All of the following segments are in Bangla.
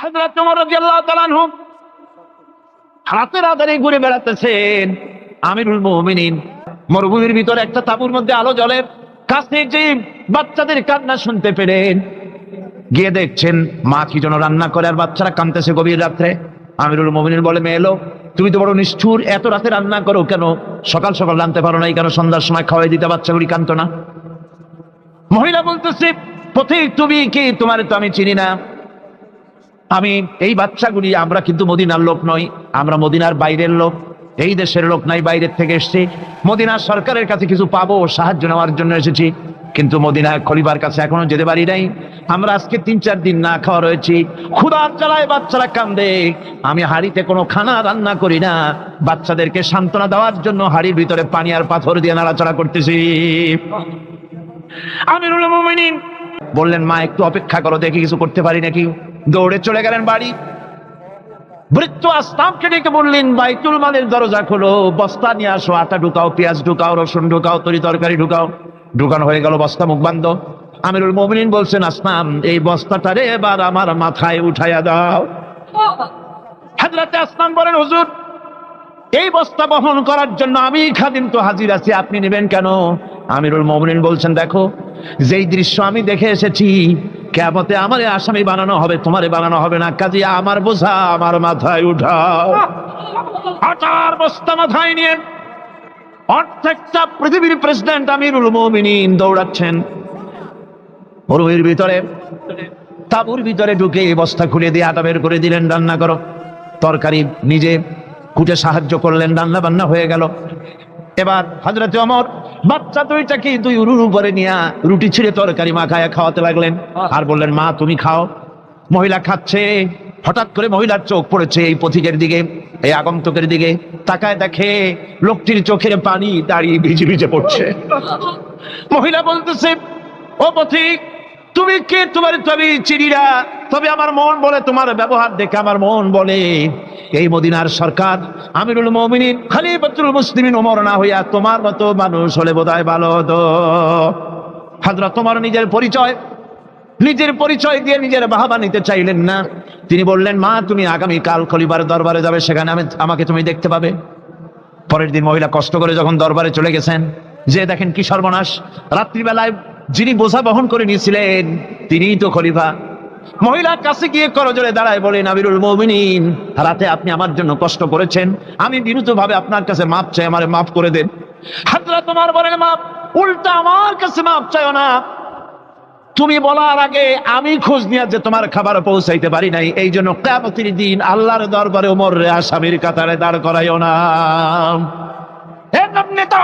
হযরত ওমর রাদিয়াল্লাহু তাআলা আনহু রাতের আঁধারে ঘুরে বেড়াতেছেন। আমিরুল মুমিনিন মরুভূমির ভিতরে একটা তাঁবুর মধ্যে আলো জ্বলে, কাছে যে বাচ্চাদের কান্না শুনতে পেলেন, গিয়ে দেখছেন মা কি যেন রান্না করে আর বাচ্চারা কাঁদতেছে গভীর রাত্রে। আমিরুল মুমিনিন বলে, মেয়ে এলো, তুমি তো বড় নিষ্ঠুর, এত রাতে রান্না করো কেন? সকাল সকাল রাঁধতে পারো নাই কেন? সন্ধ্যার সময় খাওয়াই দিতে বাচ্চাগুলি কাঁদতো না। মহিলা বলতেছে, পথিক তুমি কি? তোমার তো আমি চিনি না। আমি এই বাচ্চাগুলি, আমরা কিন্তু মদিনার লোক নই, আমরা মদিনার বাইরের লোক, এই দেশের লোক নাই, বাইরের থেকে এসেছি। মদিনার সরকারের কাছে কিছু পাবো, সাহায্য নেওয়ার জন্য এসেছি, কিন্তু মদিনা খলিফার কাছে এখনো যেতে পারি নাই। আমরা আজকে 3-4 দিন না খাওয়া রয়েছি, ক্ষুধার জ্বালায় বাচ্চারা কান্দে। আমি হাড়িতে কোনো খানা রান্না করি না, বাচ্চাদেরকে সান্ত্বনা দেওয়ার জন্য হাড়ির ভিতরে পানি আর পাথর দিয়ে নাড়াচাড়া করতেছি। আমিরুল মুমিনিন বললেন, মা একটু অপেক্ষা করো, দেখি কিছু করতে পারি নাকি। দৌড়ে চলে গেলেন বাড়ি। বৃত্ত আসলামকে ডেকে বললেন, বাইতুল মালের দরজা খোলো, বস্তা নিয়ে আসো, আটা ঢুকাও, পেঁয়াজ ঢুকাও, রসুন ঢুকাও, তরি তরকারি ঢুকাও। ঢুকানো হয়ে গেল, বস্তা মুখ বান্ধ। আমিরুল মুমিনিন বলছেন, আসলাম এই বস্তাটারে এবার আমার মাথায় উঠাইয়া দাও। হযরতে আসলাম বলেন, হুজুর এই বস্তা বহন করার জন্য আমি খাদিম তো হাজির আছি, আপনি নেবেন কেন? আমিরুল মুমিনিন বলছেন, দেখো যেই দৃশ্য আমি দেখে এসেছি, কিয়ামতে আমারে আসামি বানানো হবে, তোমারে বানানো হবে না, কাজে আমার বোঝা আমার মাথায় উঠাও। আটার বস্তা মাথায় নিয়ে অর্ধেকটা পৃথিবীর প্রেসিডেন্ট আমিরুল মুমিনিন দৌড়াচ্ছেন মরুভূমির ভিতরে। তাঁবুর ভিতরে ঢুকে বস্তা খুলে দিয়ে আটা বের করে দিলেন, রান্না করো। তরকারি নিজে কুটে সাহায্য করলেন, রান্না বান্না হয়ে গেল। এবার হযরতে ওমর বাচ্চা দুইটাকে দুই উরুর উপরে নিয়ে রুটি ছিঁড়ে তরকারি মাখায় খাওয়াতে লাগলেন, আর বললেন, মা তুমি খাও। মহিলা খাচ্ছে। হঠাৎ করে মহিলার চোখ পড়েছে এই পথিকের দিকে, এই আগন্তুকের দিকে। তাকায় দেখে লোকটির চোখের পানি দাঁড়িয়ে ভিজে ভিজে পড়ছে। মহিলা বলতেছে, ও পথিক তুমি কে? তোমার তো আমি চিনি না, তবে আমার মন বলে, তোমার ব্যবহার দেখে আমার মন বলে এই মদিনার সরকার আমিরুল মুমিনিন খলিফাতুল মুসলিমিন ওমর না হইয়া তোমার মতো মানুষ হলে বোধহয় ভালো হতো। হযরত ওমর নিজের পরিচয় দিয়ে নিজের বাহবা নিতে চাইলেন না। তিনি বললেন, মা তুমি আগামী কাল খলিফার দরবারে যাবে, সেখানে আমাকে তুমি দেখতে পাবে। পরের দিন মহিলা কষ্ট করে যখন দরবারে চলে গেছেন, যে দেখেন কি সর্বনাশ, রাত্রিবেলায় যিনি বোঝা বহন করে নিয়েছিলেন তিনিই তো খলিফা। মহিলার কাছে গিয়ে করজোড়ে দাঁড়ায় বলেন, আমিরুল মুমিনিন রাতে আপনি আমার জন্য কষ্ট করেছেন, আমি বিনীতভাবে আপনার কাছে মাপ চাই, আমারে মাফ করে দেন। হযরত ওমর বলেন, মাপ? উল্টা আমার কাছে মাপ চাইও না, তুমি বলার আগে আমি খোঁজ নিয়ে যে তোমার খাবার পৌঁছাইতে পারি নাই, এই জন্য কিয়ামতের দিন আল্লাহর দরবারে ওমর রে আসামির কাতারে দাঁড় করাইও না। নেতা,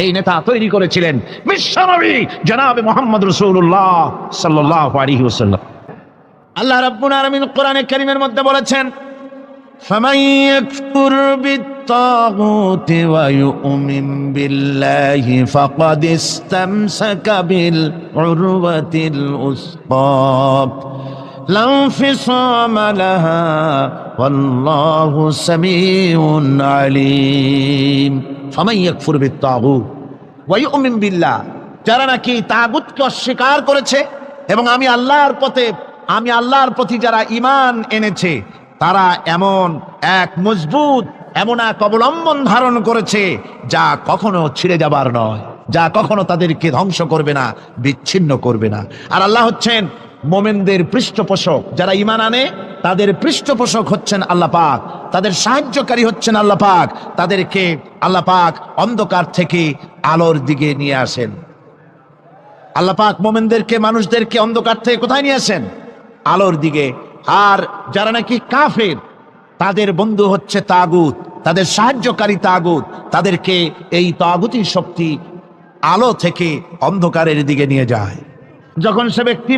এই নেতা তৈরি করেছিলেন বিশ্বনবী জনাবে মুহাম্মদ রাসূলুল্লাহ সাল্লাল্লাহু আলাইহি ওয়াসাল্লাম। আল্লাহ রাব্বুল আলামিন কোরআনে কারীমের মধ্যে বলেছেন, ফামান ইয়াকফুর বিত-তাগুতি ওয়া ইউমিন বিল্লাহি ফাকাদ ইসতামসাকা বিল উরওয়াতিল উসকা লা ইনফিসামা লাহা ওয়াল্লাহু সামিউন আলীম। ফামান ইয়াকফুর বিত-তাগুত ওয়া ইউমিন বিল্লাহ, যারা নাকি তাগুতকে অস্বীকার করেছে এবং আমি আল্লাহর প্রতি যারা ঈমান এনেছে, তারা এমন এক মজবুত, এমন এক অবলম্বন ধারণ করেছে যা কখনো ছিঁড়ে যাবার নয়, যা কখনো তাদেরকে ধ্বংস করবে না, বিচ্ছিন্ন করবে না। আর আল্লাহ হচ্ছেন মোমেনদের পৃষ্ঠপোষক। যারা ঈমান আনে তাদের পৃষ্ঠপোষক হচ্ছেন আল্লাহ পাক, তাদের সাহায্যকারী হচ্ছেন আল্লাহ পাক। তাদেরকে আল্লাহ পাক অন্ধকার থেকে আলোর দিকে নিয়ে আসেন। আল্লাহ পাক মোমেনদেরকে, মানুষদেরকে অন্ধকার থেকে কোথায় নিয়ে আসেন? আলোর দিকে। আর যারা নাকি কাফের, তাদের বন্ধু হচ্ছে তাগুত, তাদের সাহায্যকারী তাগুত। তাদেরকে এই তাগুতি শক্তি আলো থেকে অন্ধকারের দিকে নিয়ে যায়। যখন সে ব্যক্তি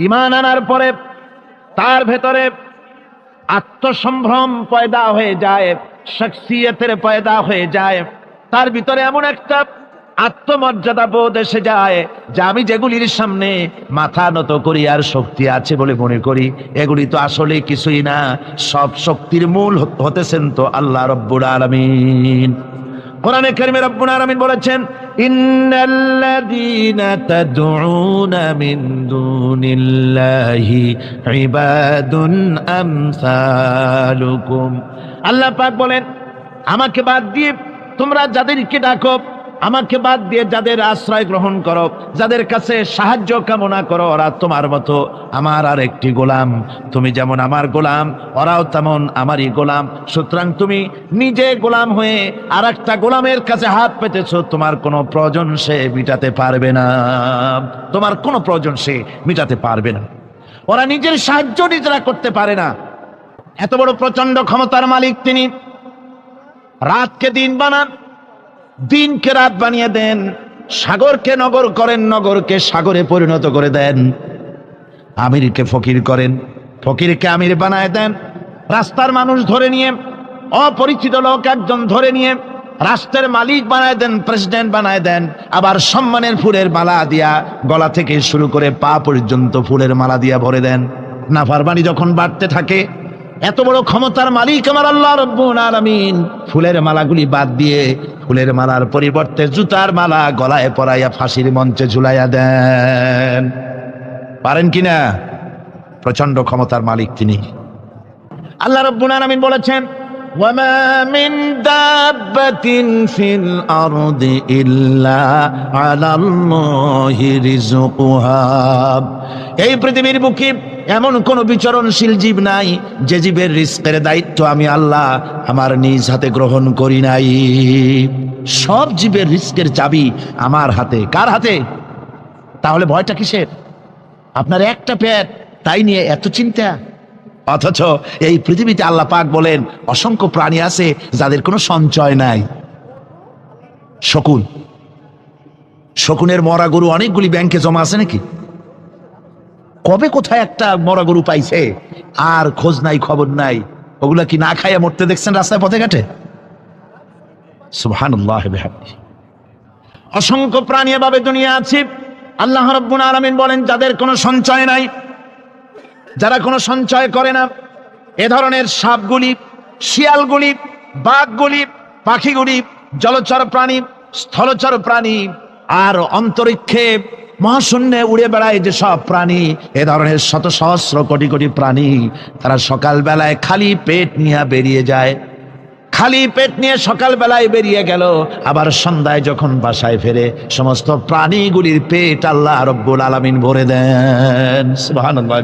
ঈমান আনার পরে তার ভেতরে আত্মসম্ভ্রম পয়দা হয়ে যায়, শখসিয়তের পয়দা হয়ে যায়, তার ভিতরে এমন একটা আত্মমর্যাদা বোধ এসে যায় যে আমি যেগুলির সামনে মাথা নত করি আর শক্তি আছে বলে মনে করি, এগুলি তো আসলে কিছুই না। সব শক্তির মূল হতেছেন তো আল্লাহ রব্বুল আলামিন। কোরআনে কারিমে রব্বুল আলামিন বলেছেন, ইন্নাল্লাযীনা তাদউনা মিন দুনিল্লাহি ইবাদুন আমসালুকুম। আল্লাহ পাক বলেন, আমাকে বাদ দিয়ে তোমরা যাদেরকে ডাকো, আমাকে বাদ দিয়ে যাদের আশ্রয় গ্রহণ করো, যাদের কাছে সাহায্য কামনা করো, ওরা তোমার মতো আমার আর একটি গোলাম। তুমি যেমন আমার গোলাম, ওরাও তেমন আমারই গোলাম। সুতরাং তুমি নিজে গোলাম হয়ে আর একটা গোলামের কাছে হাত পেতেছো, তোমার কোনো প্রয়োজন সে মিটাতে পারবে না, তোমার কোনো প্রয়োজন সে মিটাতে পারবে না। ওরা নিজের সাহায্য নিজেরা করতে পারে না। এত বড় প্রচন্ড ক্ষমতার মালিক তিনি। রাতকে দিন বানান, দিনকে রাত বানিয়ে দেন, সাগরকে নগর করেন, নগরকে সাগরে পরিণত করে দেন, আমিরকে ফকির করেন, ফকিরকে আমির বানায় দেন, রাস্তার মানুষ ধরে নিয়ে, অপরিচিত লোক একজন ধরে নিয়ে রাষ্ট্রের মালিক বানায় দেন, প্রেসিডেন্ট বানায় দেন। আবার সম্মানের ফুলের মালা দিয়া গলা থেকে শুরু করে পা পর্যন্ত ফুলের মালা দিয়া ভরে দেন। নাফরমানি যখন বাড়তে থাকে, এত বড় ক্ষমতার মালিক আমার আল্লাহ রাব্বুল আলামিন ফুলের মালাগুলি বাদ দিয়ে ফুলের মালার পরিবর্তে জুতার মালা গলায় পরাইয়া ফাঁসির মঞ্চে ঝুলাইয়া দেন। পারেন কিনা? প্রচন্ড ক্ষমতার মালিক তিনি। আল্লাহ রাব্বুল আলামিন বলেছেন, ওয়ামা মিন দাব্বাতিন ফিল আরদি ইল্লা আলাল্লাহি রিজকুহা। এই পৃথিবীর বুকে এমন কোন বিচরণশীল জীব নাই যে জীবের রিজকের দায়িত্ব আমি আল্লাহ আমার নিজ হাতে গ্রহণ করি নাই। সব জীবের রিজকের চাবি আমার হাতে। কার হাতে? তাহলে ভয়টা কিসের? আপনার একটা পেট, তাই নিয়ে এত চিন্তা। অথচ এই পৃথিবীতে আল্লাহ পাক বলেন অসংখ্য প্রাণী আছে যাদের কোনো সঞ্চয় নাই। শকুন, শকুনের মরা গরু অনেকগুলি ব্যাংকে জমা আছে নাকি? কবে কোথায় একটা মরা গরু পাইছে আর খোঁজ নাই, খবর নাই। ওগুলা কি না খাইয়া মরতে দেখছেন রাস্তায় পথে ঘাটে? সুবহানাল্লাহ বিহামদিহি। অসংখ্য প্রাণী এভাবে দুনিয়া আছে। আল্লাহ রাব্বুল আলামিন বলেন যাদের কোনো সঞ্চয় নাই, যারা কোনো সঞ্চয় করে না, এ ধরনের সাপগুলি, শিয়ালগুলি, বাঘগুলি, পাখিগুলি, জলচর প্রাণী, স্থলচর প্রাণী, আর অন্তরিক্ষে মহাশূন্যে উড়ে বেড়ায় যে সব প্রাণী, এ ধরনের শত সহস্র কোটি কোটি প্রাণী, তারা সকাল বেলায় খালি পেট নিয়ে বেরিয়ে যায়। খালি পেট নিয়ে সকাল বেলায় বেরিয়ে গেল, আবার সন্ধ্যায় যখন বাসায় ফেরে সমস্ত প্রাণীগুলির পেট আল্লাহ রাব্বুল আলামিন ভরে দেন। সুবহানাল্লাহ।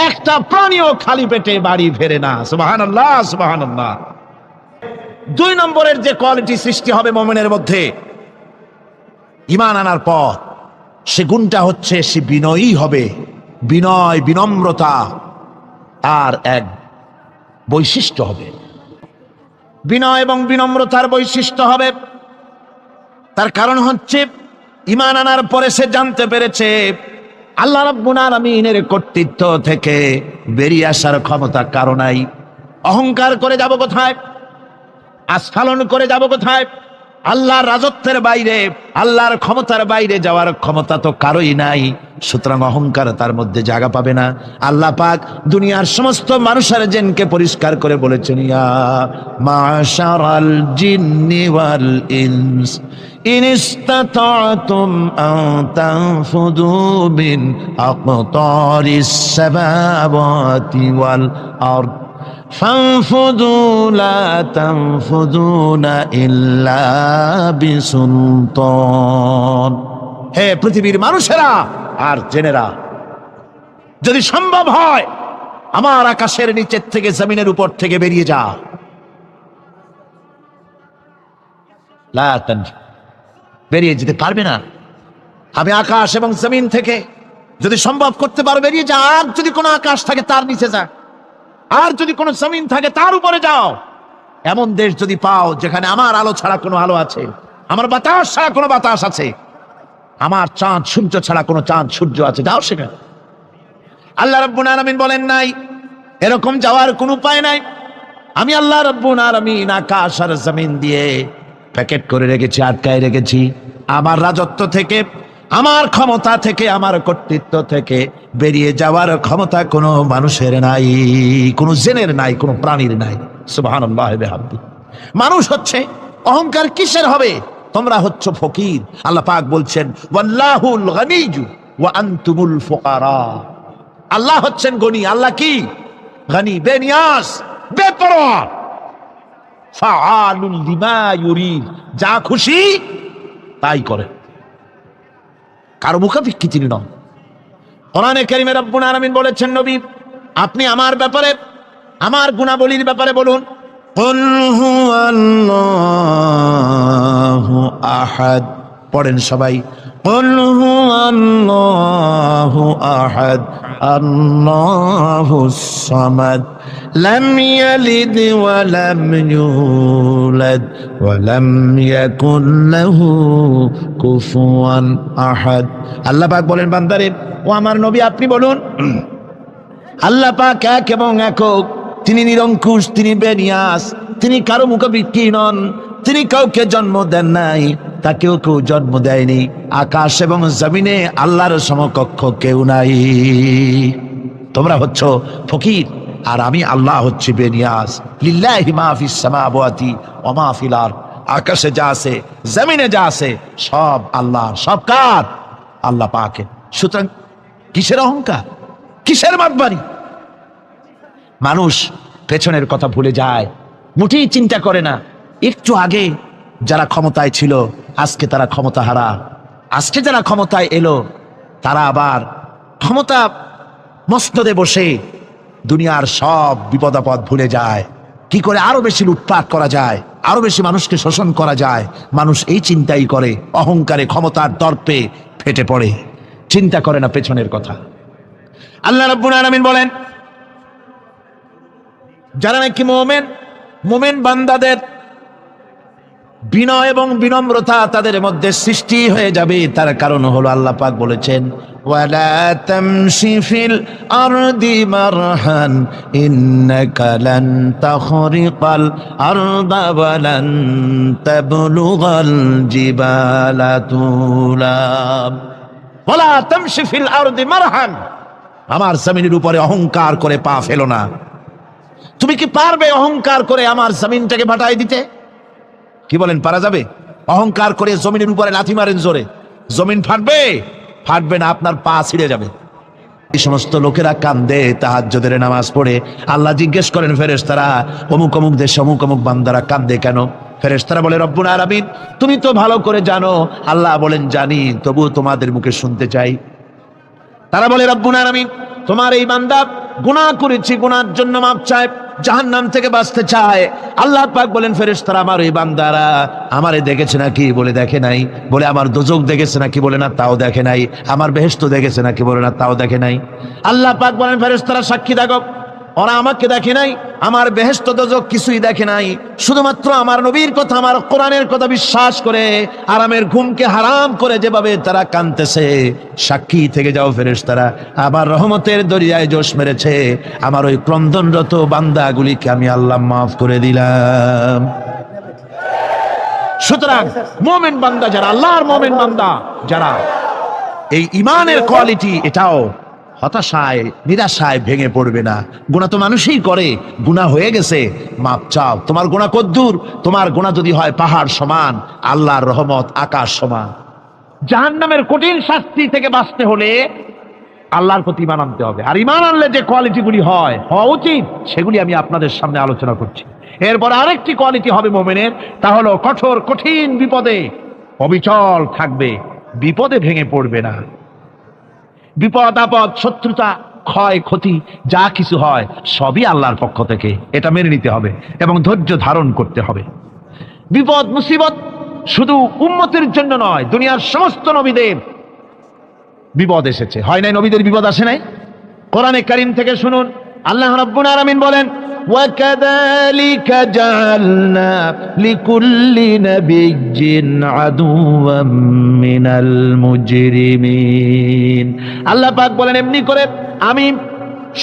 একটা প্রাণীও খালি পেটে বাড়ি ফেরে না। সুবহানাল্লাহ, সুবহানাল্লাহ। 2 নম্বরের যে কোয়ালিটি সৃষ্টি হবে মুমিনের মধ্যে ঈমান আনার পর, সে গুণটা হচ্ছে সে বিনয়ী হবে। বিনয়, বিনম্রতা আর এক বৈশিষ্ট্য হবে। বিনয় এবং বিনম্রতার বৈশিষ্ট্য হবে। তার কারণ হচ্ছে ঈমান আনার পরে সে জানতে পেরেছে আল্লাহ রাব্বুল আলামিনের কর্তৃত্ব থেকে বেরিয়ে আসার ক্ষমতা কারো নাই। অহংকার করে যাব কোথায়? আস্ফালন করে যাব কোথায়? আল্লাহর রাজত্বের বাইরে, আল্লাহর ক্ষমতার বাইরে যাওয়ার ক্ষমতা তো কারোই নাই। সুতরাং অহংকার তার মধ্যে জায়গা পাবে না। আল্লাহ পাক দুনিয়ার সমস্ত মানুষের জিনকে পরিষ্কার করে বলেছেন, ইয়া মাশারাল জিন্নি ওয়াল ইনস ইন ইসতাতা'তুম আন তানফুযু মিন আকতারিস সামাওয়াতি ওয়াল আরদ ফানফুযু লা তানফুযুনা ইল্লা বিসুলতান। হে পৃথিবীর মানুষেরা আর জেনেরা, যদি সম্ভব হয় আমার আকাশের নিচের থেকে জমিনের উপর থেকে বেরিয়ে যা। লা তানফু, বেরিয়ে যেতে পারবে না। আমি আকাশ এবং জমিন থেকে যদি সম্ভব করতে পারো বেরিয়ে যা। আর যদি কোনো আকাশ থাকে তার নিচে যা, আর যদি কোনো জমিন থাকে তার উপরে যাও। এমন দেশ যদি পাও যেখানে আমার আলো ছাড়া কোনো আলো আছে, আমার বাতাস ছাড়া কোনো বাতাস আছে, আমার চাঁদ সূর্য ছাড়া কোনো চাঁদ সূর্য আছে, যাও সেখানে। আল্লাহ রাব্বুল আলামিন বলেন নাই এরকম যাওয়ার কোনো উপায় নাই। আমি আল্লাহ রাব্বুল আলামিন আকাশ আর জমিন দিয়ে প্যাকেট করে রেখেছি, আটকায় রেখেছি। আমার রাজত্ব থেকে, আমার ক্ষমতা থেকে, আমার কর্তৃত্ব থেকে বেরিয়ে যাওয়ার ক্ষমতা কোনো মানুষের নাই, কোনো জেনের নাই, কোনো প্রাণীর নাই। সুবহানাল্লাহ বিহামদিহি। মানুষ হচ্ছে অহংকার কিসের হবে? তোমরা হচ্ছ ফকির। আল্লাহ পাক বলছেন ওয়াল্লাহুল গনিয়্যু ওয়া আনতুমুল ফুকারা। আল্লাহ হচ্ছেন গনি। আল্লাহ কি? গনি, বেনিয়াজ, বেপরোয়া। ফাআলুল লিমা ইউরিদ, যা খুশি তাই করে, কারো মুখাপেক্ষী তিনি নন। কোরআনে কারীমে রব্বুল আলামিন বলেছেন, নবী আপনি আমার ব্যাপারে, আমার গুণাবলীর ব্যাপারে বলুন। কুল হুয়াল্লাহু আহাদ, পড়েন সবাই। কুল হুয়াল্লাহু আহাদ আল্লাহুস সামাদ লাম ইয়ালিদ ওয়া লাম ইউলাদ ওয়া লাম ইয়াকুল লাহু কুফুয়ান আহাদ। আল্লাহ পাক বলেন, বান্দারে ও আমার নবী আপনি বলুন, আল্লাহ পাক এক এবং একক, তিনি নিরঙ্কুশ, তিনি বেনিয়াস, তিনি কারো মুখাপেক্ষী নন, তিনি কাউকে জন্ম দেন নাই, তাকেও কেউ জন্ম দেয়নি। আকাশ এবং জমিনে আল্লাহর সমকক্ষ কেউ নাই। তোমরা হচ্ছ ফকির আর আমি আল্লাহ হচ্ছি বেনিয়াস। লিল্লাহি মা ফিস সামাওয়াতি ওয়া মা ফিল আরদ, আকাশে যা আছে জমিনে যা আছে সব আল্লাহ। সব কার? আল্লাহ পাকের। সুতরাং কিসের অহংকার, কিসের মাতবাড়ি? মানুষ পেছনের কথা ভুলে যায়, মোটেই চিন্তা করে না। একটু আগে যারা ক্ষমতায় ছিল আজকে তারা ক্ষমতা হারা, আজকে যারা ক্ষমতায় এলো তারা আবার ক্ষমতা মসনদে বসে দুনিয়ার সব বিপদ আপদ ভুলে যায়। কি করে আরো বেশি লুটপাট করা যায়, আরো বেশি মানুষকে শোষণ করা যায়, মানুষ এই চিন্তাই করে। অহংকারে ক্ষমতার দর্পে ফেটে পড়ে, চিন্তা করে না পেছনের কথা। আল্লাহ রাব্বুল আলামিন বলেন, যারা নাকি মুমিন বান্দাদের বিনয় এবং বিনম্রতা তাদের মধ্যে সৃষ্টি হয়ে যাবে, তার কারণ হলো আল্লাহ পাক বলেছেন ওয়ালা তামশি ফিল আরদি মারহান ইন্নাকা লান তাখরিকাল আরদা ওয়া লান তাবলুগাল জিবালা তুলা। ওয়ালা তামশি ফিল আরদি মারহান, আমার জমিনের উপরে অহংকার করে পা ফেলো না। তুমি কি পারবে অহংকার করে আমার জমিনটাকে ফাটাই দিতে? কি বলেন, পারা যাবে? অহংকার করে জমিনের উপরে লাথি মারেন জোরে, জমিন ফাটবে? ফাটবে না, আপনার পা ছিঁড়ে যাবে। এই সমস্ত লোকেরা কান্দে তাহাজ্জুদের নামাজ পড়ে। আল্লাহ জিজ্ঞেস করেন ফেরেশতারা, অমুক অমুক দেশে অমুক অমুক বান্দারা কান্দে কেন? ফেরেশতারা বলে রব্বুল আলামিন তুমি তো ভালো করে জানো। আল্লাহ বলেন জানি, তবুও তোমাদের মুখে শুনতে চাই। তারা বলে রব্বুল আলামিন তোমার এই বান্দা গুনাহ করেছি, গুনার জন্য মাপ চায়, জাহান্নাম থেকে বাঁচতে চায়। আল্লাহ পাক বলেন ফেরেশতারা আমার এই বান্দারা আমারে দেখেছে নাকি? বলে দেখে নাই। বলে আমার দোজখ দেখেছে নাকি? বলে না, তাও দেখে নাই। আমার বেহেশত দেখেছে নাকি? বলে না, তাও দেখে নাই। আল্লাহ পাক বলেন ফেরেশতারা সাক্ষী থাকো, ওরা আমাকে দেখে নাই, আমার বেহেশত দোজখ কিছুই দেখে নাই, শুধুমাত্র আমার নবীর কথা, আমার কোরআনের কথা বিশ্বাস করে আরামের ঘুমকে হারাম করে যেভাবে তারা কাঁদতেছে, সাক্ষী থেকে যাও ফেরেশতারা, আমার রহমতের দরিয়ায় জোশ মেরেছে, আমার ওই ক্রন্দনরত বান্দাগুলিকে আমি আল্লাহ মাফ করে দিলাম। সুতরাং মুমিন বান্দা যারা, আল্লাহর মুমিন বান্দা যারা, এই ঈমানের কোয়ালিটি, এটাও হতাশায় নিরাশায় ভেঙে পড়বে না। গুনাহ তো মানুষই করে, গুনাহ হয়ে গেছে মাপ চাও। তোমার গুনাহ কদ্দূর? তোমার গুনাহ যদি হয় পাহাড় সমান, আল্লাহর রহমত আকাশ সমান। জাহান্নামের কঠিন শাস্তি থেকে বাঁচতে হলে আল্লাহর প্রতি ঈমান আনতে হবে। আর ঈমান আনলে যে কোয়ালিটিগুলি হওয়া উচিত সেগুলি আমি আপনাদের সামনে আলোচনা করছি। এরপর আরেকটি কোয়ালিটি হবে মুমিনের, তা হলো কঠোর কঠিন বিপদে অবিচল থাকবে, বিপদে ভেঙে পড়বে না। বিপদ আপদ শত্রুতা ক্ষয় ক্ষতি যা কিছু হয় সবই আল্লাহর পক্ষ থেকে, এটা মেনে নিতে হবে এবং ধৈর্য ধারণ করতে হবে। বিপদ মুসিবত শুধু উম্মতের জন্য নয়, দুনিয়ার সমস্ত নবীদের বিপদ এসেছে, হয় নাই? নবীদের বিপদ আসে নাই? কোরআনে কারীম থেকে শুনুন, আল্লাহ রাব্বুল আলামিন বলেন وَكَذَلِكَ جَعَلْنَا لِكُلِّ نَبِيٍّ عَدُوًّا مِنَ الْمُجْرِمِينَ। আল্লাহ পাক বলেন এমনি করে আমি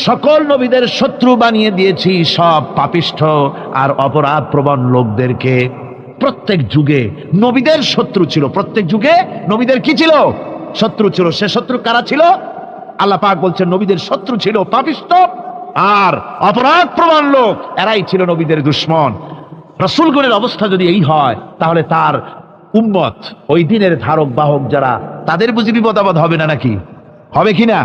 সকল নবীদের শত্রু বানিয়ে দিয়েছি সব পাপিষ্ঠ আর অপরাধ প্রবণ লোকদেরকে। প্রত্যেক যুগে নবীদের শত্রু ছিল, প্রত্যেক যুগে নবীদের কি ছিল? শত্রু ছিল। সে শত্রু কারা ছিল? আল্লাহ পাক বলছেন নবীদের শত্রু ছিল পাপিষ্ঠ আর অপরাধ প্রবণ লোক, এরাই ছিল নবীদের দুশমন। রাসূলগণের অবস্থা যদি এই হয়, তাহলে তার উম্মত, ওই দিনের ধারক বাহক যারা, তাদের বুঝি বিপদ আপদ হবে না নাকি? হবে কিনা?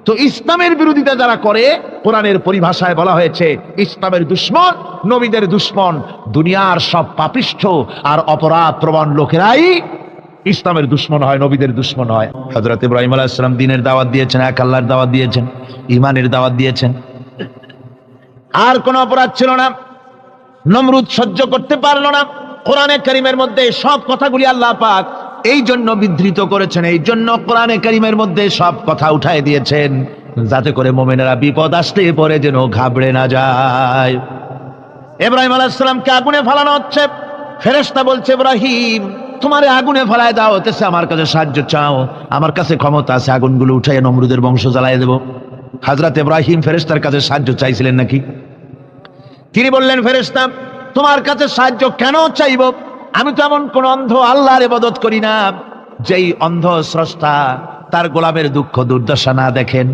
তো ইসলামের বিরোধিতা যারা করে, কোরআনের পরিভাষায় বলা হয়েছে ইসলামের দুশ্মন, নবীদের দুশ্মন। দুনিয়ার সব পাপিষ্ঠ আর অপরাধ প্রবণ লোকেরাই ইসলামের দুশ্মন হয়, নবীদের দুশ্মন হয়। হযরত ইব্রাহিম আলাইহিস সালাম দ্বীনের দাওয়াত দিয়েছেন, এক আল্লাহর দাওয়াত দিয়েছেন, ঈমানের দাওয়াত দিয়েছেন। আর কোন অপরাধ ছিল না। নমরুদ সহ্য করতে পারল না। কোরআনে কারীমের মধ্যে সব কথাগুলি আল্লাহ পাক এই জন্য বিধৃত করেছেন, এই জন্য কোরআনে কারীমের মধ্যে সব কথা উঠায় দিয়েছেন, যাতে করে মুমিনেরা বিপদ আসলে পরে যেন ঘাবড়ে না যায়। ইব্রাহিম আলাইহিস সালামকে আগুনে ফেলানো হচ্ছে। ফেরেশতা বলছে, ইব্রাহিম তোমারে আগুনে ফেলায় দাও হতেছে, আমার কাছে সাহায্য চাও, আমার কাছে ক্ষমতা আছে, আগুনগুলো উঠায় নমরুদের বংশ জ্বালায় দেব। হযরত ইব্রাহিম ফেরেশতার কাছে সাহায্য চাইছিলেন নাকি? তিনি বললেন, ফেরেশতা তোমার কাছে সাহায্য কেন চাইব? আমি তো এমন কোন অন্ধ আল্লাহর ইবাদত করি না যেই অন্ধ স্রষ্টা তার গোলামের দুঃখ দুর্দশা না দেখেন।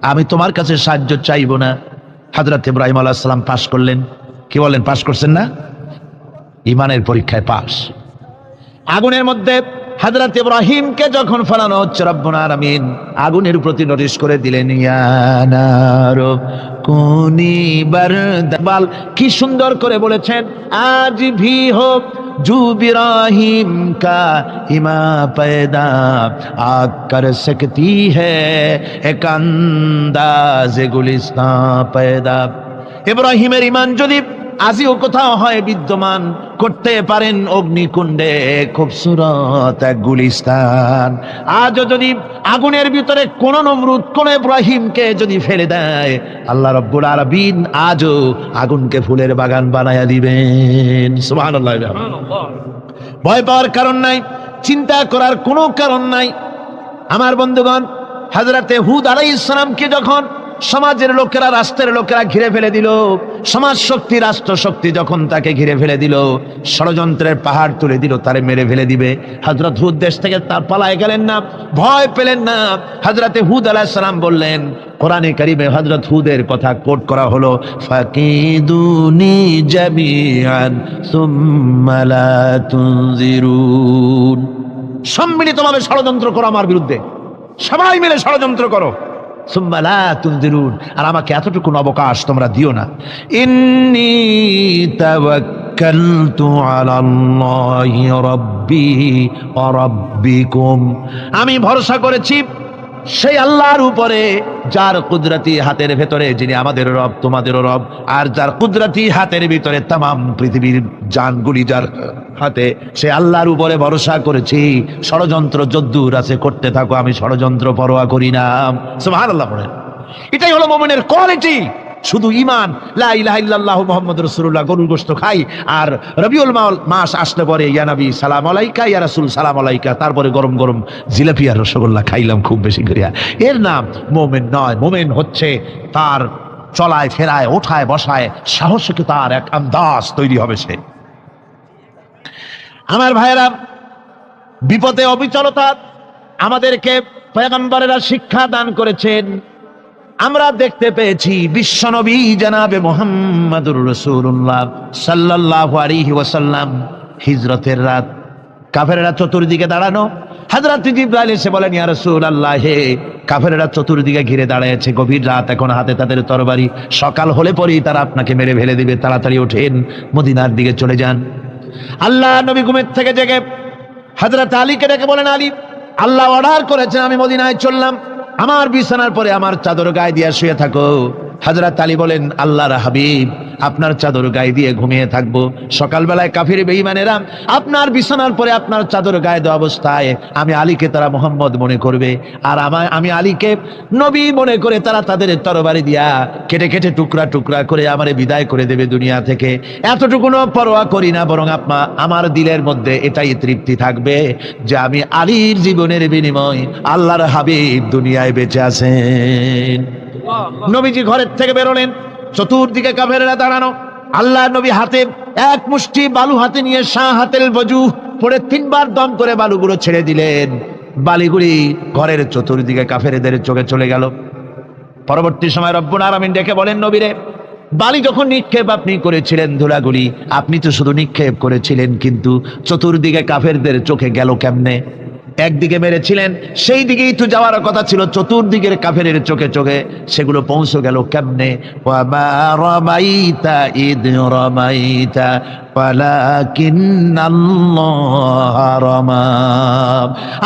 আমি তোমার কাছে সাহায্য চাইব না। হযরত ইব্রাহিম আলাইহিস সালাম পাশ করলেন। কি বলেন, পাশ করছেন না? ঈমানের পরীক্ষায় পাশ। আগুনের মধ্যে হযরত ইব্রাহিমকে যখন ফেলানো হচ্ছে, রব্বুল আলামিন আগুনের প্রতি নোটিশ করে দিলেন, ইয়া নারু কুনি বারদাল। কি সুন্দর করে বলেছেন, আজ ভি হো জু ইব্রাহিম কা ইমা पैदा आग कर सकती है एक अंदाज़ गुलिस्तां पैदा। ইব্রাহিমের ঈমান যদি আজিও কোথাও হয় বিদ্যমান, করতে পারেন অগ্নিকুণ্ডে খুবসুরত এক গুলিস্তান। আজও যদি আগুনের ভিতরে কোন নমরুদ কোন ইব্রাহিমকে যদি ফেলে দেয়, আল্লাহ রাব্বুল আলামিন আজও আগুনকে ফুলের বাগান বানায়া দিবেন। সুবহানাল্লাহ। ভয় পাওয়ার কারণ নাই, চিন্তা করার কোনো কারণ নাই। আমার বন্ধুগণ, হযরতে হুদ আলাইহিস সালামকে যখন সমাজের লোকেরা, রাষ্ট্রের লোকেরা ঘিরে ফেলে দিল, সমাজ শক্তি, রাষ্ট্র শক্তি যখন তাকে ঘিরে ফেলে দিল, ষড়যন্ত্রের পাহাড় তুলে দিল, তারে মেরে ফেলে দিবে, হযরত হুদ দেশ থেকে তার পালায় গেলেন না, ভয় পেলেন না। হযরতে হুদ আলাইহিস সালাম বললেন, কোরআনে কারীমে হযরত হুদের কথা কোট করা হলো, ফাকিদুনি জামিআন সুম্মা লা তুনজিরুন। সম্মিলিতভাবে ষড়যন্ত্র করো আমার বিরুদ্ধে, সবাই মিলে ষড়যন্ত্র করো, সুম্মা লা তুনজিরুন, আর আমাকে এতটুকু অবকাশ তোমরা দিও না। ইন্নী তাওয়াক্কালতু আলাল্লাহি রাব্বি ওয়া রাব্বিকুম। আমি ভরসা করেছি সেই আল্লাহর উপরে, যার কুদরতি হাতের ভেতরে, যিনি আমাদের রব তোমাদেরও রব, আর যার কুদরতি হাতের ভিতরে তামাম পৃথিবীর জানগুলি যার হাতে, সে আল্লাহর উপরে ভরসা করেছি। ষড়যন্ত্র যদ্দূর আছে করতে থাকো, আমি ষড়যন্ত্র পরোয়া করি না। সুবহানাল্লাহ পড়েন। এটাই হলো মুমিনের কোয়ালিটি। শুধু ঈমান, লা ইলাহা ইল্লাল্লাহু মুহাম্মাদুর রাসূলুল্লাহ, গরুর গোশত খাই, আর রবিউল মাস আসলে পরে ইয়া নবী সালাম আলাইকা, ইয়া রাসূল সালাম আলাইকা, তারপরে গরম গরম জিলাপি আর রসগোল্লা খাইলাম খুব বেশি করিয়া, এর নাম মুমিন নয়। মুমিন হচ্ছে তার চলায় ফেরায়, ওঠায় বসায় সাহসিকতার এক আন্দাজ তৈরি হবে সে। আমার ভাইয়েরা, বিপদে অবিচলতা আমাদেরকে পয়গম্বরেরা শিক্ষা দান করেছেন। আমরা দেখতে পেয়েছি বিশ্বনবী জনাবে মুহাম্মাদুর রাসূলুল্লাহ সাল্লাল্লাহু আলাইহি ওয়াসাল্লাম হিজরতের রাত, কাফেররা চতুর্দিকে দাঁড়ানো, হযরত জিবরাইল এসে বলেন, ইয়া রাসূলুল্লাহ, হে কাফেররা চতুর্দিকে ঘিরে দাঁড়িয়েছে, গভীর রাত, এখন হাতে তাদের তরবারি, সকাল হলে পরেই তারা আপনাকে মেরে ফেলে দিবে, তাড়াতাড়ি ওঠেন, মদিনার দিকে চলে যান। আল্লাহ নবী ঘুমের থেকে জেগে হযরত আলীকে ডেকে বলেন, আলী, আল্লাহ অর্ডার করেছেন আমি মদিনায় চললাম, আমার বিছানার পরে আমার চাদর গায়ে দিয়ে শুয়ে থাকো। হযরত আলী বলেন, আল্লাহর হাবিব, আপনার চাদর গায়ে দিয়ে ঘুমিয়ে থাকবো, সকালবেলায় কাফির বেঈমানেরা আপনার বিছানার পরে আপনার চাদর গায়ে দেওয়া অবস্থায় আমি আলীকে তারা মুহাম্মদ মনে করবে, আর আমি আলীকে নবী মনে করে তারা তাদের তরবারি দিয়া কেটে কেটে টুকরা টুকরা করে আমারে বিদায় করে দেবে দুনিয়া থেকে। এতটুকুনো পরোয়া করি না, বরং আমার দিলের মধ্যে এটাই তৃপ্তি থাকবে যে আমি আলীর জীবনের বিনিময় আল্লাহর হাবিব দুনিয়ায় বেঁচে আছেন। নবীজি ঘরের থেকে বেরোলেন, চতুর্দিকে কাফেররা দাঁড়ানো, আল্লাহ নবী হাতে এক মুষ্টি বালু হাতে নিয়ে শাহাতেল বজু পড়ে 3 বার দম করে বালুগুলো ছেড়ে দিলেন। বালিগুলি ঘরের চতুর্দিকে কাফেরদের চোখে চলে গেল। পরবর্তী সময় রব্বুল আলামিন ডেকে বলেন, নবীরে, বালি যখন নিক্ষেপ আপনি করেছিলেন ধুলাগুলি, আপনি তো শুধু নিক্ষেপ করেছিলেন, কিন্তু চতুর্দিকে কাফেরদের চোখে গেল কেমনে? একদিকে মেরেছিলেন, সেই দিকেই তো যাওয়ার কথা ছিল, চতুর্দিকের কাফেরের চোখে চোখে সেগুলো পৌঁছে গেল কেমনে? ওয়ামা রামাইতা ইদ রামাইতা ওয়ালাকিন্নাল্লাহ রামা।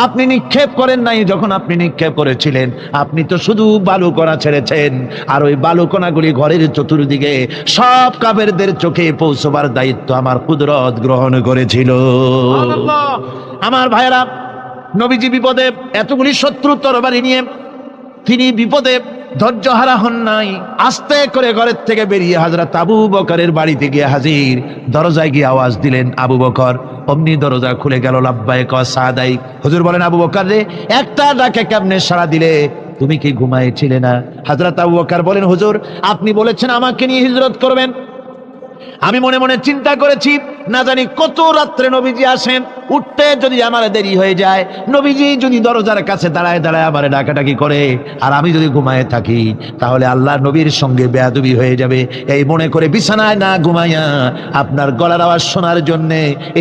আপনি নিক্ষেপ করেন নাই, যখন আপনি নিক্ষেপ করেছিলেন আপনি তো শুধু বালুকণা ছেড়েছেন, আর ওই বালুকণাগুলি ঘরের চতুর্দিকে সব কাফেরদের চোখে পৌঁছবার দায়িত্ব আমার কুদরত গ্রহণ করেছিল। আমার ভাইরা, নবীজি বিপদে, এতগুলি শত্রু তরবারি নিয়ে তিনি বিপদে ধৈর্য হারা হন নাই। আস্তে করে ঘরের থেকে বেরিয়ে হযরত আবু বকরের বাড়িতে গিয়ে হাজির। দরজায় গিয়ে আওয়াজ দিলেন আবু বকর, অমনি দরজা খুলে গেল। লাব্বাইক ওয়া সাদাইক। হুজুর বলেন, আবু বকর রে, একটা ডাকে কেমনে সাড়া দিলে? তুমি কি ঘুমাইছিলে না? হযরত আবু বকর বলেন, হুজুর আপনি বলেছেন আমাকে নিয়ে হিজরত করবেন, আমি মনে মনে চিন্তা করেছি না জানি কত রাত্রে নবীজি আসেন, উঠতে যদি আমার দেরি হয়ে যায়, নবীজি যদি দরজার কাছে দাঁড়ায় দাঁড়ায় আমার ডাকাডাকি করে, আর আমি যদি ঘুমায় থাকি, তাহলে আল্লাহ নবীর সঙ্গে বেয়াদবি হয়ে যাবে। এই মনে করে বিছানায় না ঘুমাইয়া আপনার গলার আওয়াজ শোনার জন্য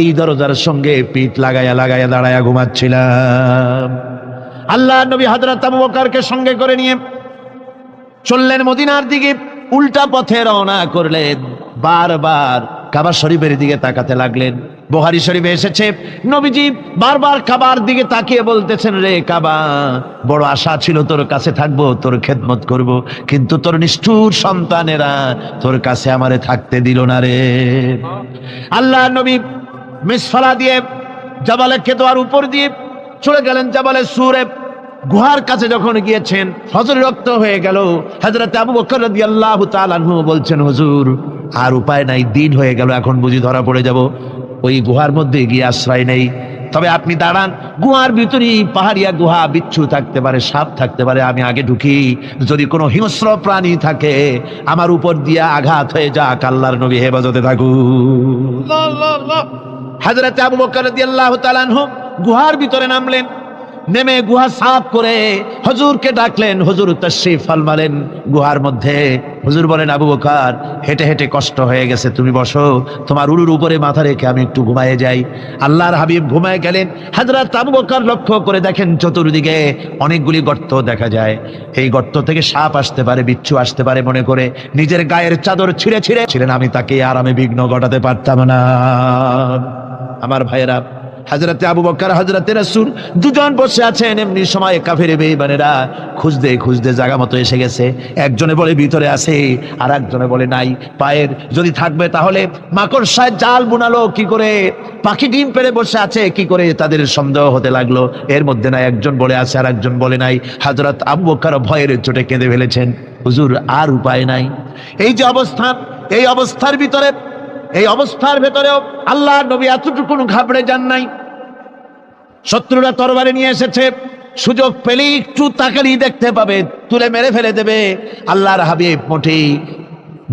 এই দরজার সঙ্গে পিঠ লাগাইয়া লাগাইয়া দাঁড়াইয়া ঘুমাচ্ছিলাম। আল্লাহ নবী হযরত আবু বকরকে সঙ্গে করে নিয়ে চললেন মদিনার দিকে। উল্টা পথে রওনা করলেন। বারবার কাবা শরীফের দিকে তাকাতে লাগলেন। বুখারী শরীফে এসেছে, নবীজি বারবার কাবার দিকে তাকিয়ে বলতেছেন, রে কাবা, বড় আশা ছিল তোর কাছে থাকবো, তোর খেদমত করব, কিন্তু তোর নিষ্ঠুর সন্তানেরা তোর কাছে আমারে থাকতে দিল না রে। আল্লাহ নবী মিসফালা দিয়ে জাবালে কেদোয়ার উপর দিয়ে চলে গেলেন জাবালে সুরে। গুহার কাছে যখন গিয়েছেন, ফজর রক্ত হয়ে গেল। হযরত আবু বকর রাদিয়াল্লাহু তাআলা আনহু বলছেন, হুজুর আর উপায় নাই, দিন হয়ে গেল, এখন বুঝি ধরা পড়ে যাব, ওই গুহার মধ্যে গিয়ে আশ্রয় নেই। তবে আপনি দাঁড়ান, গুহার ভিতরে পাহাড়িয়া গুহা, বিচ্ছু থাকতে পারে, সাপ থাকতে পারে, আমি আগে ঢুকি, যদি কোনো হিংস্র প্রাণী থাকে আমার উপর দিয়া আঘাত হয়ে যাক, আল্লাহর নবী হেফাজতে থাকুক। হযরত আবু বকর রাদিয়াল্লাহু তাআলা আনহু গুহার ভিতরে নামলেন। নেমে গুহা সাফ করে হুজুরকে ডাকলেন। হুজুর তাশরীফ ফরমালেন গুহার মধ্যে। হুজুর বলেন, আবু বকর হেঁটে হেঁটে কষ্ট হয়ে গেছে, তুমি বসো, তোমার উরুর উপরে মাথা রেখে আমি একটু ঘুমায়ে যাই। আল্লাহর হাবিব ঘুমায় গেলেন। হযরত আবু বকর লক্ষ্য করে দেখেন চতুর্দিকে অনেকগুলি গর্ত দেখা যায়। এই গর্ত থেকে সাপ আসতে পারে, বিচ্ছু আসতে পারে মনে করে নিজের গায়ের চাদর ছিঁড়ে ছিঁড়ে ছিলেন, আমি তাকে আর আমি বিঘ্ন ঘটাতে পারতাম না। আমার ভাইয়েরা, হযরতে আবু বকর হযরতে রাসূল দুজন বসে আছেন। এমনি সময় কাফের বেঈমানেরা খুঁজতে খুঁজতে জায়গা মতো এসে গেছে। একজনে বলে ভিতরে আছে, আর একজনে বলে নাই। পায়ের যদি থাকবে তাহলে মাকড়সায় জাল বুনালো কি করে, পাখি ডিম পেড়ে বসে আছে কি করে, তাদের সন্দেহ হতে লাগলো। এর মধ্যে না একজন বলে আছে আর একজন বলে নাই। হযরত আবু বকর ভয়ের চোটে কেঁদে ফেলেছেন, হুজুর আর উপায় নাই। এই যে অবস্থা, এই অবস্থার ভিতরে, এই অবস্থার ভেতরেও আল্লাহর নবী এতটুকু ঘাবড়ে যান নাই। শত্রুরা তরবারি নিয়ে এসেছে, সুযোগ পেলেই একটু তাকালেই দেখতে পাবে, তুলে মেরে ফেলে দেবে। আল্লাহর হাবিব মোটেই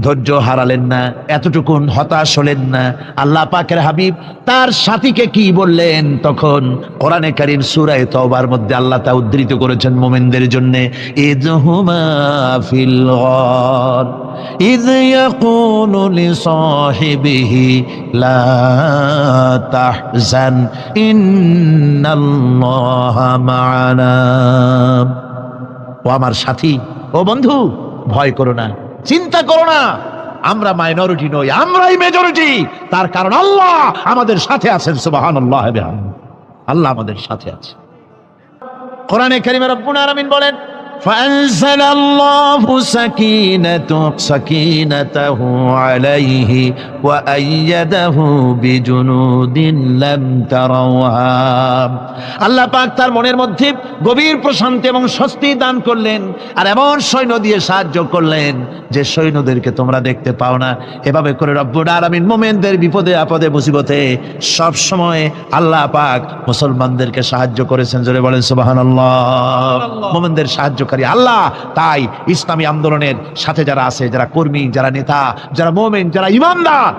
ধৈর্য হারালেন না, এতটুকুন হতাশ হলেন না। আল্লাহ পাকের হাবিব তার সাথীকে কি বললেন? তখন কোরআনে কারীম সূরা তাওবার মধ্যে আল্লাহ তা উদ্ধৃত করেছেন মুমিনদের জন্য, ইযহুমা ফিল গার ইয ইয়াকুলু লিসাহিবিহি লা তাহজান ইন্নাল্লাহা মা'ানা। ও আমার সাথী, ও বন্ধু, ভয় করো না, চিন্তা করো না, আমরা মাইনরিটি নই, আমরাই মেজরিটি। তার কারণ আল্লাহ আমাদের সাথে আছেন। সুবহানাল্লাহ, আল্লাহ আমাদের সাথে আছে। কোরআনে কারীমে রব্বুল আলামিন বলেন, فأنزل الله سكينته عليه وأيده بجنود لم تروها। আল্লাহ পাক তার মনের মধ্যে গভীর প্রশান্তি এবং স্বস্তি দান করলেন, আর এমন সৈন্য দিয়ে সাহায্য করলেন যে সৈন্যদেরকে তোমরা দেখতে পাও না। এভাবে করে রব্বুল আলামিন মুমিনদের বিপদে আপদে মুসিবতে সব সময় আল্লাহ পাক মুসলমানদেরকে সাহায্য করেছেন। জোরে বলেন সুবহানাল্লাহ। মুমিনদের সাহায্যকারী আল্লাহ। তাই ইসলামী আন্দোলনের সাথে যারা আছে, যারা কর্মী, যারা নেতা, যারা মুমিন, যারা ইমানদার,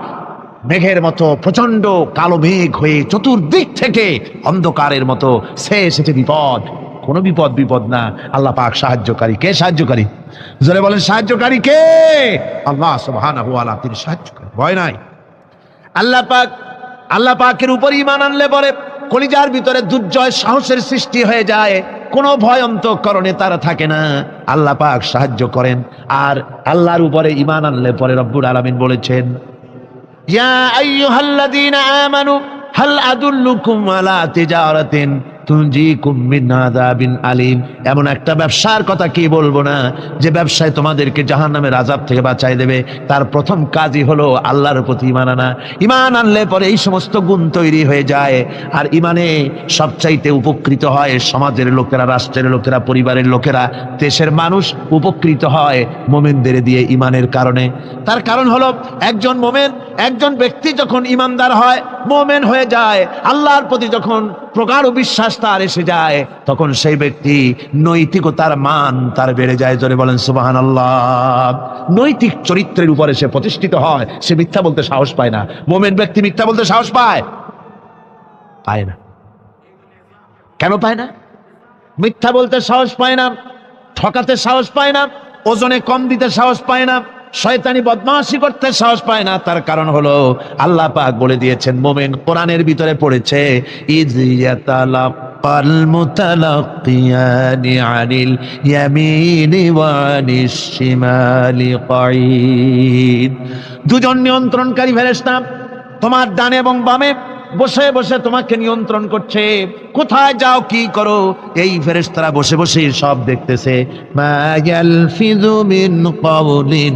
মেঘের মতো প্রচন্ড কালো মেঘ হয়ে চতুর্দিক থেকে অন্ধকারের মতো সে এসেছে বিপদ, কোনো বিপদ না। আল্লাহ পাক সাহায্যকারী। কে সাহায্যকারী? জোরে বলেন, সাহায্যকারী কে? আল্লাহ সুবহানাহু ওয়া তাআলা, তিনি সাহায্যকারী, ভয় নাই। আল্লাহ পাকের উপর ঈমান আনলে পরে কলিজার ভিতরে দুর্জয় সাহসের সৃষ্টি হয়ে যায়, কোনো ভয় অন্তঃকরণে তার থাকে না। আল্লাহ পাক সাহায্য করেন। আর আল্লাহর উপরে ঈমান আনলে পরে রব্বুল আলামিন বলেছেন, ইয়া আইয়ুহাল্লাযীনা আমানু হাল আদুল্লুকুম আলা তিজারাতিন তুনজিকুম মিন আযাবিন আলীম। এমন একটা ব্যবসার কথা কি বলবো না, যে ব্যবসায় তোমাদেরকে জাহান্নামের আযাব থেকে বাঁচায় দেবে। তার প্রথম কাজই হলো আল্লাহর প্রতি ঈমান আনা। ঈমান আনলে পরে এই সমস্ত গুণ তৈরি হয়ে যায়। আর ঈমানে সবচাইতে উপকৃত হয় সমাজের লোকেরা, রাষ্ট্রের লোকেরা, পরিবারের লোকেরা, দেশের মানুষ উপকৃত হয় মুমিনদের দিয়ে ঈমানের কারণে। তার কারণ হলো একজন মুমিন, একজন ব্যক্তি যখন ঈমানদার হয়, মুমিন হয়ে যায়, আল্লাহর প্রতি যখন প্রগাঢ় বিশ্বাস তার এসে যায়, তখন সেই ব্যক্তি নৈতিকতার মান তার বেড়ে যায়। জোরে বলেন সুবহানাল্লাহ। নৈতিক চরিত্রের উপরে সে প্রতিষ্ঠিত হয়, সে মিথ্যা বলতে সাহস পায় না। মুমিন ব্যক্তি মিথ্যা বলতে সাহস পায়? পায় না। কেন পায় না? মিথ্যা বলতে সাহস পায় না, ঠকাতে সাহস পায় না, ওজনে কম দিতে সাহস পায় না, শয়তানি বদমাশি করতে সাহস পায় না। তার কারণ হলো আল্লাহ পাক বলে দিয়েছেন, মুমিন কোরআনের ভিতরে পড়েছে, ইয ইয়াতালাক্কাল মুতালাক্কিয়ানি আনিল ইয়ামিনি ওয়া আনিশ শিমালি কাঈদ। দুজন নিয়ন্ত্রণকারী ফেরেশতা তোমার ডানে এবং বামে বসে বসে তোমাকে নিয়ন্ত্রণ করছে। কোথায় যাও, কি করো, এই ফেরেশতারা বসে বসে সব দেখতেছে। মা ইয়ালফিযু মিন কাওলিন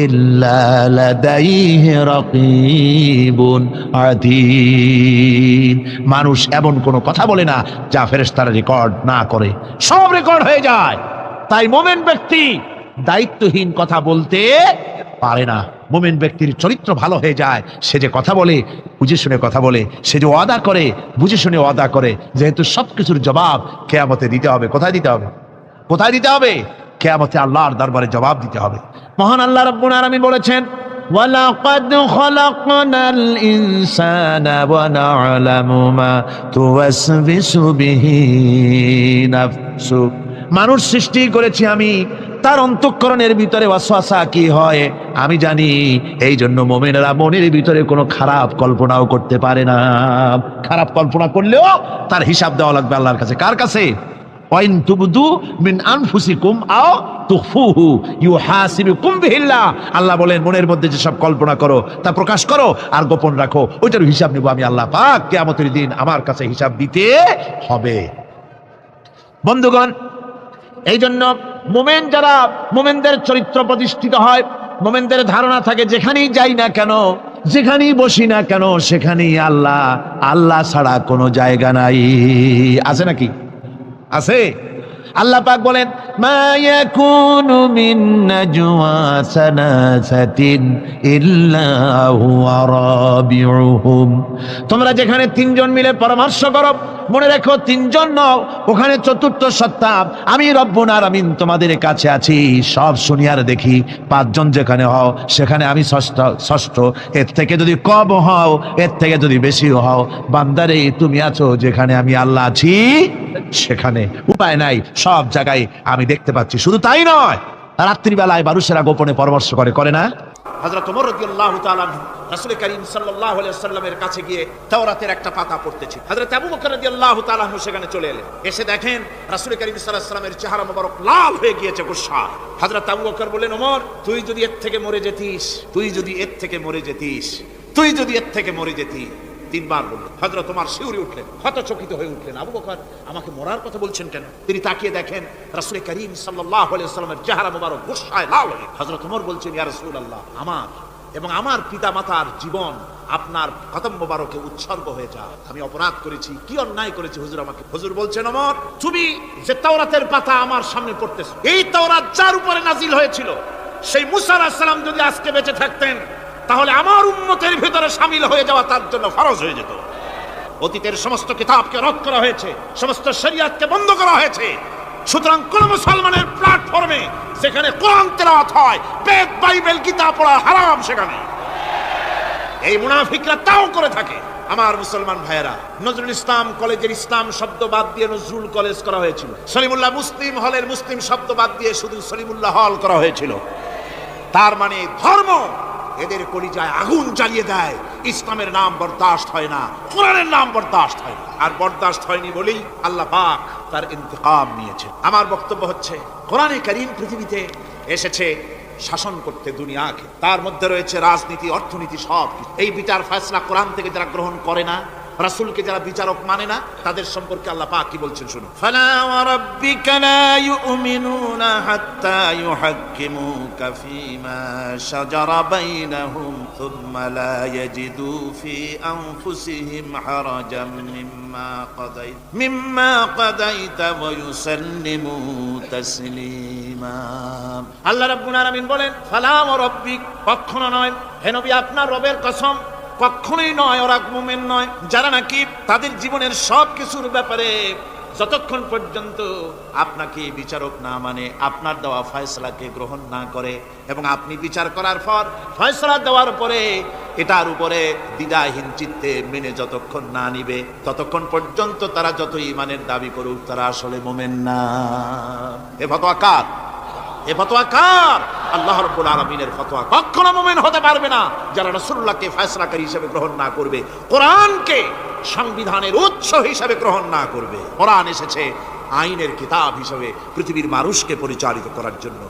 ইল্লা লাদাইহি রাকীবুন আতীদ। মানুষ এমন কোনো কথা বলে না যা ফেরেশতারা রেকর্ড না করে, সব রেকর্ড হয়ে যায়। তাই মুমিন ব্যক্তি দায়িত্বহীন কথা বলতে পারে না। মুমিন ব্যক্তির চরিত্র ভালো হয়ে যায়, সে যে কথা বলে বুঝে শুনে কথা বলে, সে যে ওয়াদা করে বুঝে শুনে ওয়াদা করে। যেহেতু সবকিছুর জবাব কিয়ামতে দিতে হবে। কোথায় দিতে হবে? কোথায় দিতে হবে? কিয়ামতে আল্লাহর দরবারে জবাব দিতে হবে। মহান আল্লাহ রাব্বুল আলামিন বলেছেন, ওয়ালাকাদ খালাকনাল ইনসানা ওয়া না'লামু মা তুওয়াসবিসু বিহি নাফসু। মানুষ সৃষ্টি করেছি আমি, তার অন্তঃকরণের ভিতরে ওয়াসওয়াসা কি হয় আমি জানি। এই জন্য মুমিনেরা মনের ভিতরে কোনো খারাপ কল্পনাও করতে পারে না। খারাপ কল্পনা করলেও তার হিসাব দেওয়া লাগবে আল্লাহর কাছে। কার কাছে? ওয়াইন তুবদু মিন আনফুসিকুম আও তুখফুহু ইউহাসিবুকুম বিহিল্লাহ। আল্লাহ বলেন, মনের মধ্যে যে সব কল্পনা করো তা প্রকাশ করো আর গোপন রাখো, ওইটার হিসাব নেব আমি আল্লাহ পাক। কিয়ামতের দিন আমার কাছে হিসাব দিতে হবে। বন্ধুগণ, এই জন্য মুমিন যারা, মুমিনদের চরিত্র প্রতিষ্ঠিত হয়, মুমিনদের ধারণা থাকে যেখানেই যাই না কেন, যেখানেই বসি না কেন, সেখানেই আল্লাহ, আল্লাহ ছাড়া কোনো জায়গা নাই। আছে নাকি? আছে। আল্লাহ পাক বলেন, মা ইয়াকুনু মিন নাজওয়া সালাসাতিন ইল্লা হুয়া রাবিউহুম। তোমরা যেখানে তিনজন মিলে পরামর্শ করো, মনে রেখো তিনজন নও, ওখানে চতুর্থ সত্তা আমি রব্বুল আলামিন তোমাদের কাছে আছি। সব শুনি আর দেখি। পাঁচজন যেখানে হও সেখানে আমি ষষ্ঠ। এর থেকে যদি কম হও, এর থেকে যদি বেশি হও, বান্দারে তুমি আছো যেখানে আমি আল্লাহ আছি সেখানে। উপায় নাই, সব জায়গায় আমি দেখতে পাচ্ছি। শুধু তাই নয়, রাত্রিবেলায় মানুষেরা গোপনে পরামর্শ করে না? হযরত ওমর রাদিয়াল্লাহু তাআলা রাসূল করিম সাল্লাল্লাহু আলাইহি ওয়াসাল্লামের কাছে গিয়ে তাওরাতের একটা পাতা পড়তেছেন। হযরত আবু বকর রাদিয়াল্লাহু তাআলা সেখানে চলে এলেন। এসে দেখেন রাসূল করিম সাল্লাল্লাহু আলাইহি ওয়াসাল্লামের চেহারা মোবারক লাল হয়ে গিয়েছে গুসা। হযরত আবু বকর বললেন, ওমর তুই যদি এর থেকে মরে যেতিস, তুই যদি এর থেকে মরে যেতিস, তুই যদি এর থেকে মরে যেতিস। তিনবার বললেন। হযরত ওমর শিউরে উঠলেন, হতচকিত হয়ে উঠলেন। আবু বকর আমাকে মরার কথা বলছেন কেন? তিনি তাকিয়ে দেখেন রাসূল করিম সাল্লাল্লাহু আলাইহি ওয়াসাল্লামের চেহারা মোবারক গুসায় লাল। হযরত ওমর বলছেন, ইয়া রাসূলুল্লাহ, আমার এবং আমার পিতা মাতার জীবন আপনার কদম মোবারকে উৎসর্গ হয়ে যায়। আমি অপরাধ করেছি, কি অন্যায় করেছি হুজুর আমাকে। হুজুর বলছেন, ওমর তুমি যে তাওরাতের পাতা আমার সামনে পড়তেছো, এই তাওরাত যার উপরে নাজিল হয়েছিল সেই মুসা আলাইহিস সালাম যদি আজকে বেঁচে থাকতেন, তাহলে আমার উম্মতের ভিতরে শামিল হয়ে যাওয়া তার জন্য ফরজ হয়ে যেত। অতীতের সমস্ত কিতাবকে রদ করা হয়েছে, সমস্ত শরিয়াতকে বন্ধ করা হয়েছে। সুতরাং কোন মুসলমানের প্ল্যাটফর্মে যেখানে কোরআন তেলাওয়াত হয়, বেদ বাইবেল গীতা পড়া হারাম সেখানে। এই মুনাফিকরা তাও করে থাকে। আমার মুসলমান ভাইয়েরা, নজরুল ইসলাম কলেজের ইসলাম শব্দ বাদ দিয়ে নজরুল কলেজ করা হয়েছিল। সলিমুল্লাহ মুসলিম হলের মুসলিম শব্দ বাদ দিয়ে শুধু সলিমুল্লাহ হল করা হয়েছিল। তার মানে ধর্ম এদের কলিজায় আগুন জ্বালিয়ে দেয়। ইসলামের নাম বরদাস্ত হয় না, কোরআনের নাম বরদাস্ত হয় না। আর বরদাস্ত হয়নি বলেই আল্লাহ পাক তার ইন্তেকাম নিয়েছে। আমার বক্তব্য হচ্ছে, কোরআনে কারীম পৃথিবীতে এসেছে শাসন করতে দুনিয়াকে। তার মধ্যে রয়েছে রাজনীতি, অর্থনীতি, সব। এই বিচার ফয়সালা কোরআন থেকে যারা গ্রহণ করে না, রাসূলকে যারা বিচারক মানে না, তাদের সম্পর্কে আল্লাহ পাক কি বলছেন শুনুন। ফালা ওয়া রাব্বিকা লা ইউমিনুনা হাত্তা ইউহাক্কিমুকা ফীমা শাজারা বাইনাহুম থুম্মা লা ইয়াজিদু ফী আনফুসিহিম হারাজাম মিম্মা কাদাইতা ওয়া ইউসাল্লিমু তাসলিমা। আল্লাহ রাব্বুল আলামিন বলেন, ফালা ওয়া রাব্বিক, কখনো নয় হে নবী, আপনার রবের কসম, কখনোই নয়, ওরা মুমিন নয় যারা নাকি তাদের জীবনের সব কিছুর ব্যাপারে যতক্ষণ পর্যন্ত আপনাকে বিচারক না মানে, আপনার দেওয়া ফয়সালাকে গ্রহণ না করে, এবং আপনি বিচার করার পর ফয়সালা দেওয়ার পরে এটার উপরে দ্বিধাহীন চিত্তে মেনে যতক্ষণ না নিবে, ততক্ষণ পর্যন্ত তারা যত ঈমানের দাবি করুক, তারা আসলে মুমিন না। এ ফতোয়া কার? এ ফতোয়া কার? আল্লাহ রাব্বুল আলামিনের ফতোয়া। কখনো মুমিন হতে পারবে না যারা রাসূলুল্লাহকে ফয়সালাকারী হিসেবে গ্রহণ না করবে, কোরআনকে সংবিধানের উৎস হিসেবে গ্রহণ না করবে। কোরআন এসেছে আইনের কিতাব হিসেবে পৃথিবীর মানুষকে পরিচালিত করার জন্য।